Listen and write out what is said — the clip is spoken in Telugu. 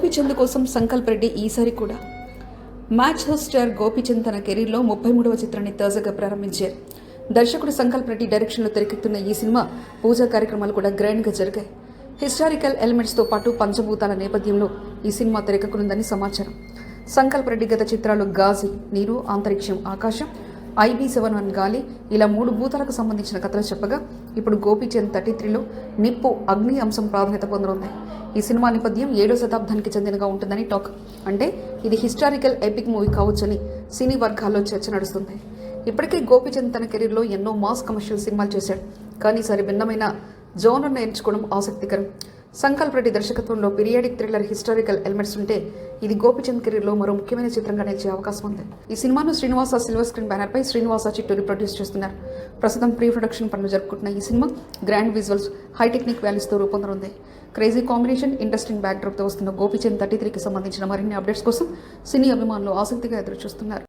గోపీచంద్ కోసం సంకల్ప్ రెడ్డి ఈసారి కూడా మ్యాచ్ హోస్టర్ గోపీచంద్ తన కెరీర్లో 33వ చిత్రాన్ని తాజాగా ప్రారంభించారు. దర్శకుడు సంకల్ప్ రెడ్డి డైరెక్షన్లో తెరకెక్కుతున్న ఈ సినిమా పూజా కార్యక్రమాలు కూడా గ్రాండ్గా జరిగాయి. హిస్టారికల్ ఎలిమెంట్స్తో పాటు పంచభూతాల నేపథ్యంలో ఈ సినిమా తెరకెక్కనుందని సమాచారం. సంకల్ప్ రెడ్డి గత చిత్రాలు గాజీ, నీరు, అంతరిక్షం, ఆకాశం, IB71 గాలి ఇలా 3 భూతాలకు సంబంధించిన కథలు చెప్పగా ఇప్పుడు గోపీచంద్ 33లో నిప్పు, అగ్ని అంశం ప్రాధాన్యత పొందనుంది. ఈ సినిమా నేపథ్యం 7వ శతాబ్దానికి చెందినగా ఉంటుందని టాక్. అంటే ఇది హిస్టారికల్ ఎపిక్ మూవీ కావచ్చని సినీ వర్గాల్లో చర్చ నడుస్తుంది. ఇప్పటికే గోపీచంద్ తన కెరీర్లో ఎన్నో మాస్ కమర్షియల్ సినిమాలు చేశాడు. కానీ ఈసారి భిన్నమైన జోనర్ను ఎంచుకోవడం ఆసక్తికరం. సంకల్ప్ రెడ్డి దర్శకత్వంలో పీరియాడిక్ థ్రిల్లర్ హిస్టారికల్ ఎలిమెంట్స్ ఉంటే ఇది గోపీచంద్ కెరీర్లో మరో ముఖ్యమైన చిత్రంగా నిలిచే అవకాశం ఉంది. ఈ సినిమాను శ్రీనివాస సిల్వర్ స్క్రీన్ బ్యానర్పై శ్రీనివాస చిట్టూరి ప్రొడ్యూస్ చేస్తున్నారు. ప్రస్తుతం ప్రీ ప్రొడక్షన్ పనులు జరుపుకుంటున్న ఈ cinema grand visuals, high technique వాల్యూస్తో రూపొందనుంది. క్రేజీ కాంబినేషన్, ఇంట్రెస్టింగ్ బ్యాక్డ్రాప్తో వస్తున్న గోపీచంద్ 33కి సంబంధించిన మరిన్ని అప్డేట్స్ కోసం సినీ అభిమానులు ఆసక్తిగా ఎదురుచూస్తున్నారు.